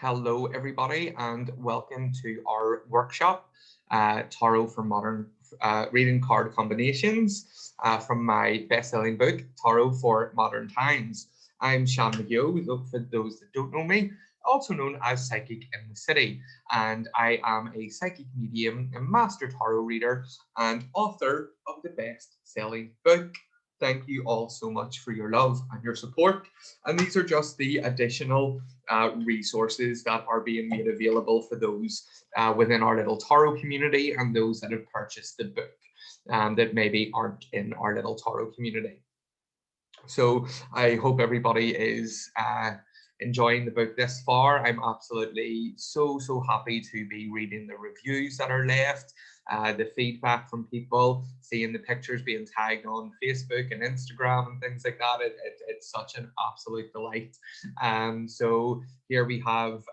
Hello, everybody, and welcome to our workshop, Tarot for Modern Reading Card Combinations from my best-selling book, Tarot for Modern Times. I'm Sean McGill, for those that don't know me, also known as Psychic in the City, and I am a psychic medium, a master tarot reader, and author of the best-selling book. Thank you all so much for your love and your support. And these are just the additional resources that are being made available for those within our little tarot community and those that have purchased the book that maybe aren't in our little tarot community. So I hope everybody is enjoying the book this far. I'm absolutely so happy to be reading the reviews that are left, the feedback from people, seeing the pictures being tagged on Facebook and Instagram and things like that. It's such an absolute delight. So here we have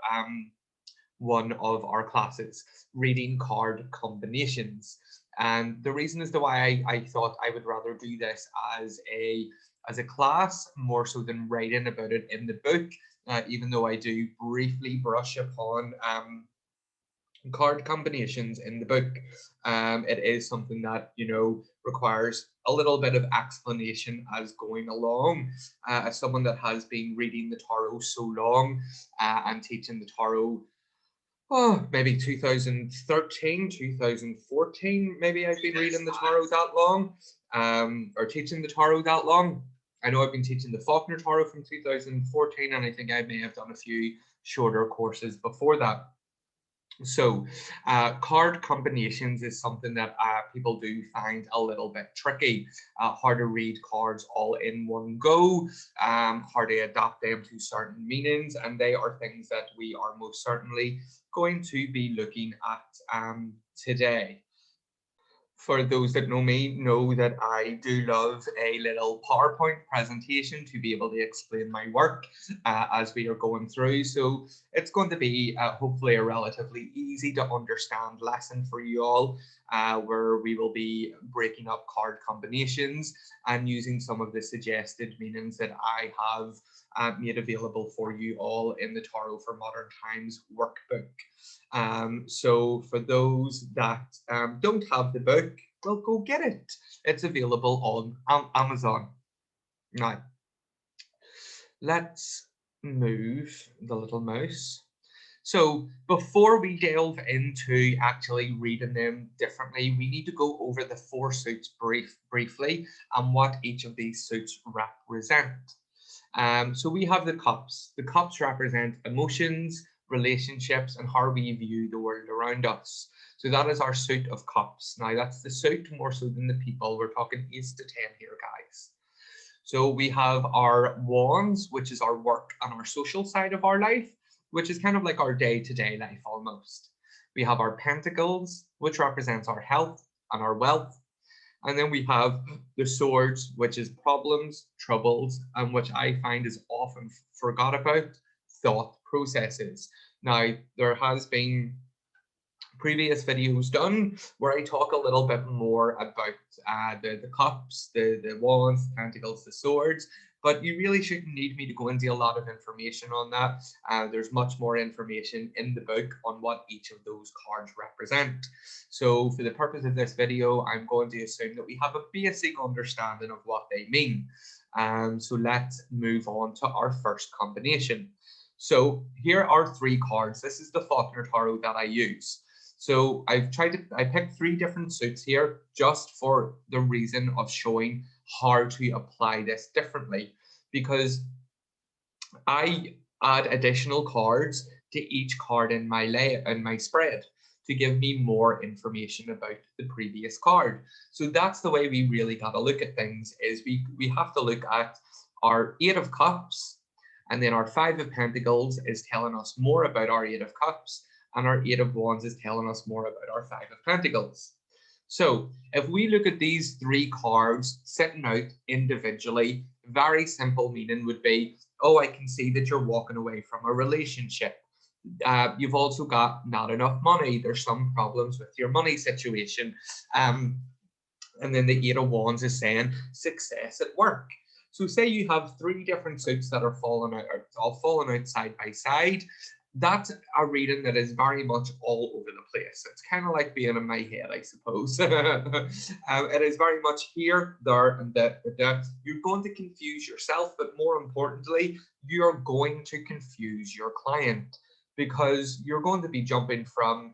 one of our classes, reading card combinations. And the reason as to why I thought I would rather do this as a class more so than writing about it in the book, even though I do briefly brush upon card combinations in the book. It is something that, requires a little bit of explanation as going along. As someone that has been reading the tarot so long and teaching the tarot, maybe 2013, 2014, maybe I've been reading the tarot that long, or teaching the tarot that long. I know I've been teaching the Faulkner Tarot from 2014, and I think I may have done a few shorter courses before that. So card combinations is something that people do find a little bit tricky. Hard to read cards all in one go, hard to adapt them to certain meanings, and they are things that we are most certainly going to be looking at today. For those that know me, know that I do love a little PowerPoint presentation to be able to explain my work as we are going through. So it's going to be hopefully a relatively easy to understand lesson for you all, where we will be breaking up card combinations and using some of the suggested meanings that I have made available for you all in the Tarot for Modern Times workbook. So for those that don't have the book, well, go get it. It's available on Amazon. Now, let's move the little mouse. So before we delve into actually reading them differently, we need to go over the four suits briefly and what each of these suits represent. So we have the cups. The cups represent emotions, relationships, and how we view the world around us. So that is our suit of cups. Now that's the suit more so than the people. We're talking ace to 10 here, guys. So we have our wands, which is our work and our social side of our life, which is kind of like our day-to-day life almost. We have our pentacles, which represents our health and our wealth. And then we have the swords, which is problems, troubles, and which I find is often forgot about, thought processes. Now, there has been previous videos done where I talk a little bit more about the cups, the wands, the pentacles, the swords, but you really shouldn't need me to go into a lot of information on that. There's much more information in the book on what each of those cards represent. So for the purpose of this video, I'm going to assume that we have a basic understanding of what they mean. So let's move on to our first combination. So here are three cards. This is the Faulkner Tarot that I use. So I picked three different suits here just for the reason of showing how to apply this differently, because I add additional cards to each card in my spread to give me more information about the previous card. So that's the way we really got to look at things, is we have to look at our Eight of Cups, and then our Five of Pentacles is telling us more about our Eight of Cups, and our Eight of Wands is telling us more about our Five of Pentacles. So if we look at these three cards sitting out individually, very simple meaning would be, oh, I can see that you're walking away from a relationship. You've also got not enough money. There's some problems with your money situation. And then the Eight of Wands is saying success at work. So say you have three different suits that are all falling out side by side. That's a reading that is very much all over the place. It's kind of like being in my head, I suppose. It is very much here, there, and there. You're going to confuse yourself, but more importantly, you're going to confuse your client, because you're going to be jumping from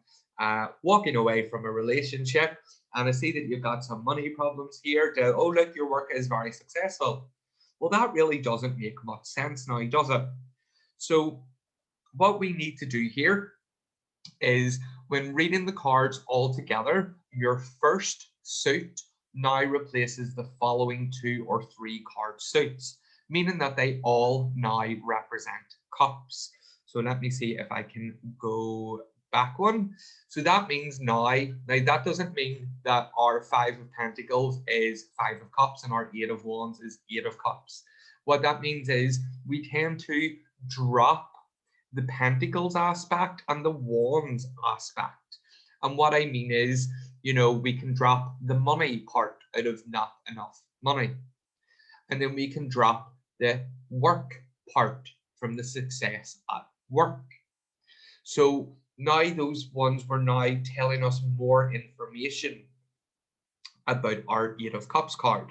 walking away from a relationship, and I see that you've got some money problems here, to, oh, look, your work is very successful. Well, that really doesn't make much sense now, does it? So what we need to do here is, when reading the cards all together, your first suit now replaces the following 2 or 3 card suits, meaning that they all now represent cups. So let me see if I can go back one. So that means now that doesn't mean that our 5 of Pentacles is 5 of Cups and our 8 of Wands is 8 of Cups. What that means is we tend to drop the Pentacles aspect and the Wands aspect. And what I mean is, we can drop the money part out of not enough money. And then we can drop the work part from the success at work. So now those ones were now telling us more information about our 8 of Cups card.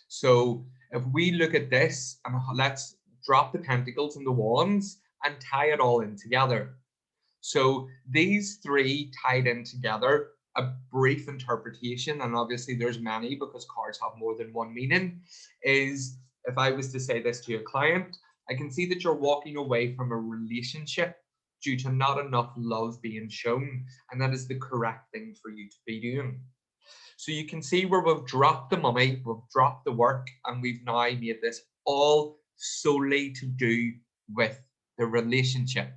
So if we look at this, and let's drop the Pentacles and the Wands and tie it all in together. So these 3 tied in together, a brief interpretation, and obviously there's many because cards have more than one meaning, is, if I was to say this to a client, I can see that you're walking away from a relationship due to not enough love being shown, and that is the correct thing for you to be doing. So you can see where we've dropped the money, we've dropped the work, and we've now made this all solely to do with the relationship.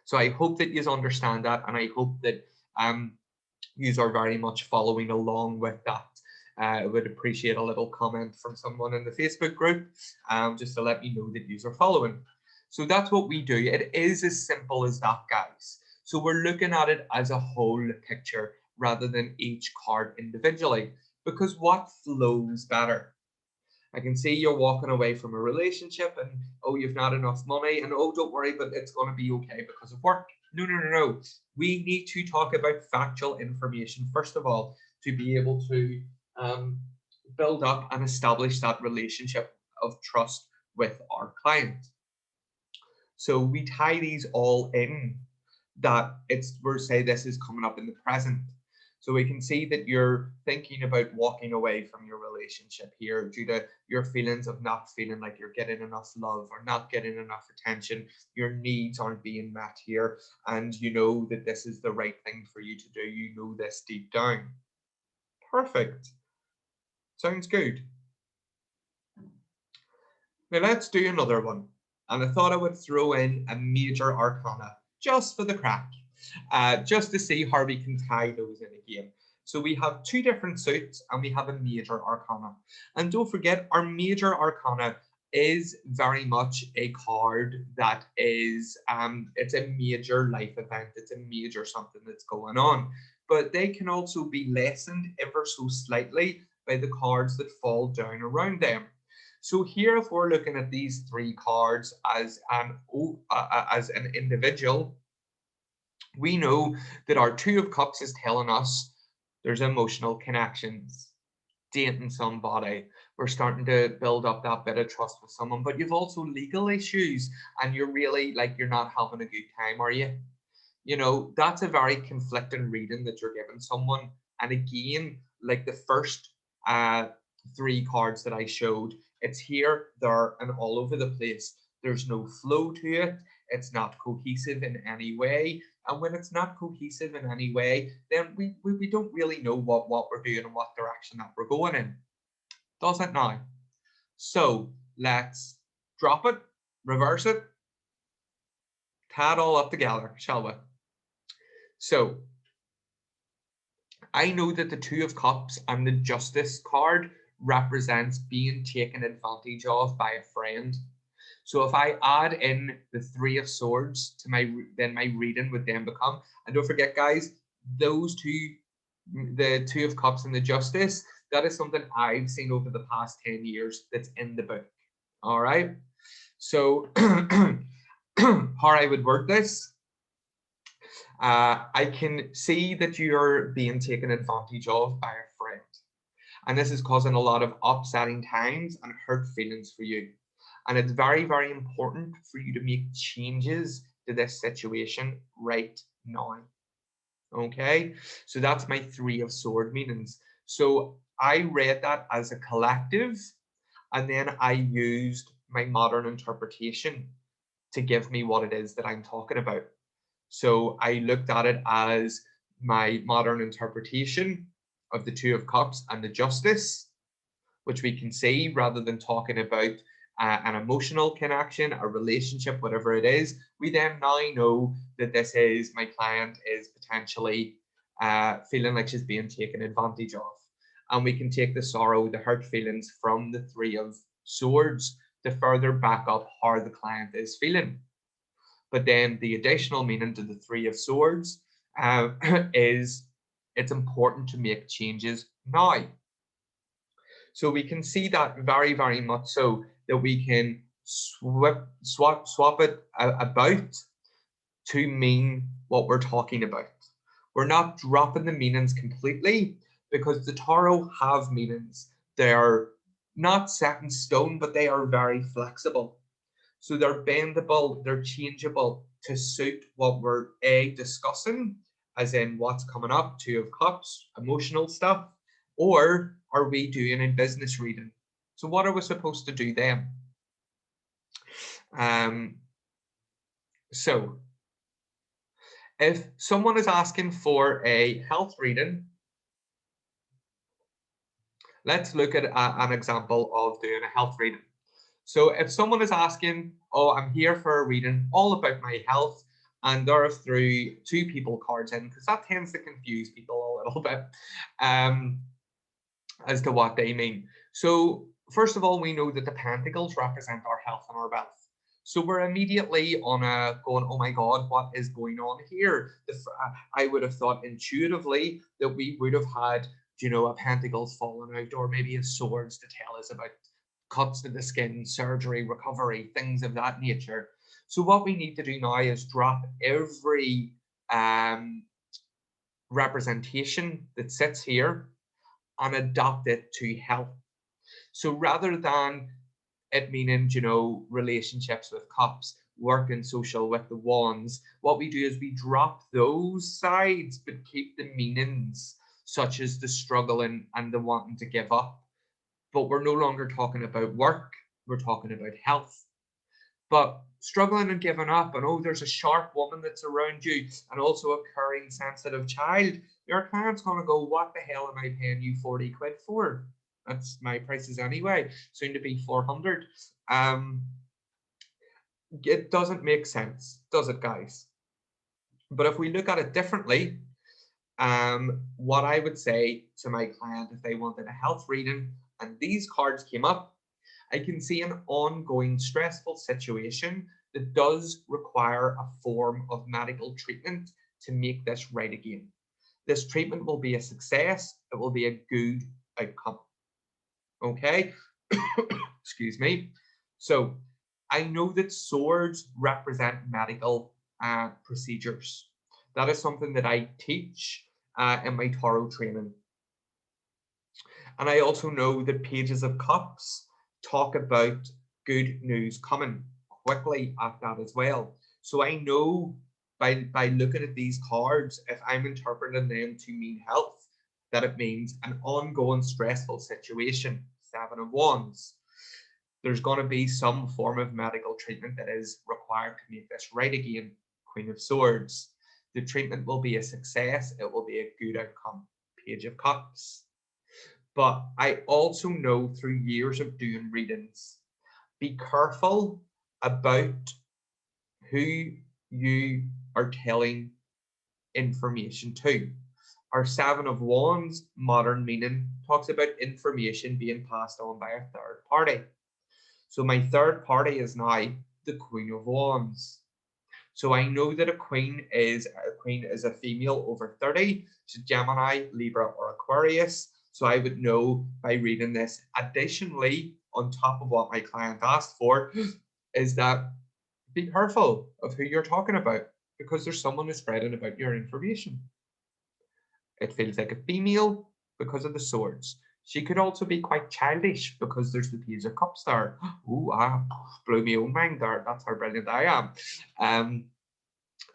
So I hope that you understand that, and I hope that you are very much following along with that. I would appreciate a little comment from someone in the Facebook group, just to let me know that you are following. So that's what we do. It is as simple as that, guys. So we're looking at it as a whole picture rather than each card individually, because what flows better? I can see you're walking away from a relationship and, oh, you've not enough money, and, oh, don't worry, but it's going to be okay because of work. No. We need to talk about factual information, first of all, to be able to build up and establish that relationship of trust with our client. So we tie these all in, that we're say this is coming up in the present. So we can see that you're thinking about walking away from your relationship here due to your feelings of not feeling like you're getting enough love or not getting enough attention. Your needs aren't being met here, and you know that this is the right thing for you to do. You know this deep down. Perfect. Sounds good. Now let's do another one. And I thought I would throw in a major arcana just for the crack. Just to see how we can tie those in again. So we have 2 different suits and we have a major arcana. And don't forget, our major arcana is very much a card that is, it's a major life event. It's a major something that's going on. But they can also be lessened ever so slightly by the cards that fall down around them. So here, if we're looking at these 3 cards as an individual, we know that our 2 of Cups is telling us there's emotional connections, dating somebody. We're starting to build up that bit of trust with someone, but you've also legal issues and you're really like, you're not having a good time, are you? You know, that's a very conflicting reading that you're giving someone. And again, like the first 3 cards that I showed, it's here, there, and all over the place. There's no flow to it. It's not cohesive in any way. And when it's not cohesive in any way, then we don't really know what we're doing and what direction that we're going in. Does it now? So let's drop it, reverse it, tie it all up together, shall we? So I know that the 2 of Cups and the Justice card represents being taken advantage of by a friend. So if I add in the 3 of Swords to my reading would then become, and don't forget, guys, those 2, the 2 of Cups and the Justice, that is something I've seen over the past 10 years that's in the book. All right. So how I would word this. I can see that you're being taken advantage of by a friend. And this is causing a lot of upsetting times and hurt feelings for you. And it's very, very important for you to make changes to this situation right now. Okay, so that's my Three of Sword meanings. So I read that as a collective, and then I used my modern interpretation to give me what it is that I'm talking about. So I looked at it as my modern interpretation of the Two of Cups and the Justice, which we can see rather than talking about an emotional connection, a relationship, whatever it is. We then now know that this is my client is potentially feeling like she's being taken advantage of. And we can take the sorrow, the hurt feelings from the Three of Swords to further back up how the client is feeling. But then the additional meaning to the Three of Swords is it's important to make changes now. So we can see that very, very much so that we can swap it about to mean what we're talking about. We're not dropping the meanings completely because the tarot have meanings. They are not set in stone, but they are very flexible. So they're bendable, they're changeable to suit what we're discussing, as in what's coming up, Two of Cups, emotional stuff, or are we doing a business reading? So what are we supposed to do then? So if someone is asking for a health reading, let's look at an example of doing a health reading. So if someone is asking, oh, I'm here for a reading all about my health, and there are through two people cards in, because that tends to confuse people a little bit as to what they mean. So first of all, we know that the pentacles represent our health and our wealth. So we're immediately on a going, oh my God, what is going on here? I would have thought intuitively that we would have had, you know, a pentacles falling out, or maybe a swords to tell us about cuts to the skin, surgery, recovery, things of that nature. So what we need to do now is drop every representation that sits here and adapt it to health. So rather than it meaning, you know, relationships with cups, work and social with the wands, what we do is we drop those sides but keep the meanings, such as the struggling and the wanting to give up. But we're no longer talking about work, we're talking about health. But struggling and giving up, and oh, there's a sharp woman that's around you, and also a caring, sensitive child, your client's going to go, what the hell am I paying you 40 quid for? That's my prices anyway, soon to be 400. It doesn't make sense, does it, guys? But if we look at it differently, what I would say to my client if they wanted a health reading and these cards came up, I can see an ongoing stressful situation that does require a form of medical treatment to make this right again. This treatment will be a success. It will be a good outcome. Okay, excuse me. So I know that swords represent medical procedures. That is something that I teach in my tarot training. And I also know that pages of cups talk about good news coming quickly at that as well. So I know by looking at these cards, if I'm interpreting them to mean health, that it means an ongoing stressful situation, Seven of Wands. There's going to be some form of medical treatment that is required to make this right again, Queen of Swords. The treatment will be a success. It will be a good outcome, Page of Cups. But I also know through years of doing readings, be careful about who you are telling information to. Our Seven of Wands, modern meaning, talks about information being passed on by a third party. So my third party is now the Queen of Wands. So I know that a queen is a female over 30, so Gemini, Libra, or Aquarius. So I would know by reading this. Additionally, on top of what my client asked for, is that be careful of who you're talking about, because there's someone who's spreading about your information. It feels like a female because of the swords. She could also be quite childish because there's the Page of Cups there. Ooh, blew my own mind there. That's how brilliant I am.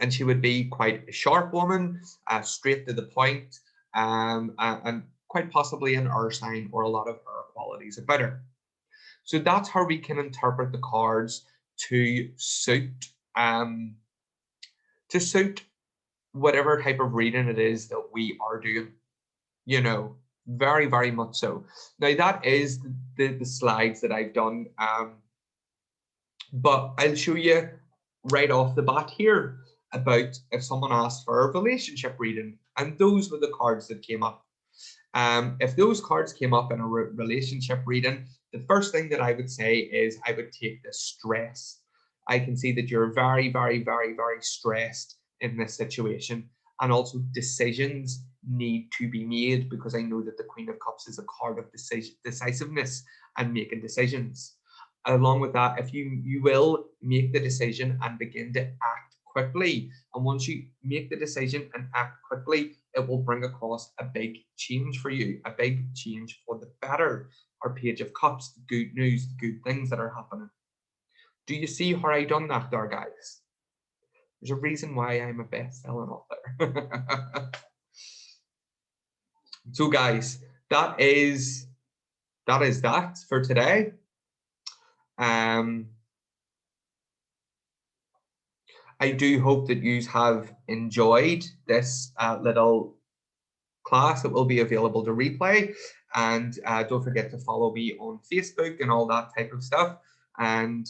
And she would be quite a sharp woman, straight to the point, and quite possibly an earth sign or a lot of her qualities about her. So that's how we can interpret the cards to suit whatever type of reading it is that we are doing. You know, very, very much so. Now that is the slides that I've done, but I'll show you right off the bat here about if someone asked for a relationship reading, and those were the cards that came up. If those cards came up in a relationship reading, the first thing that I would say is I would take the stress. I can see that you're very, very, very, very stressed in this situation, and also decisions need to be made, because I know that the Queen of Cups is a card of decisiveness and making decisions. Along with that, if you will make the decision and begin to act quickly, and once you make the decision and act quickly, it will bring across a big change for you, a big change for the better. Our Page of Cups, the good news, the good things that are happening. Do you see how I done that there, guys? There's a reason why I'm a best-selling author. So guys, that is that for today. I do hope that you have enjoyed this little class. It will be available to replay, and don't forget to follow me on Facebook and all that type of stuff. And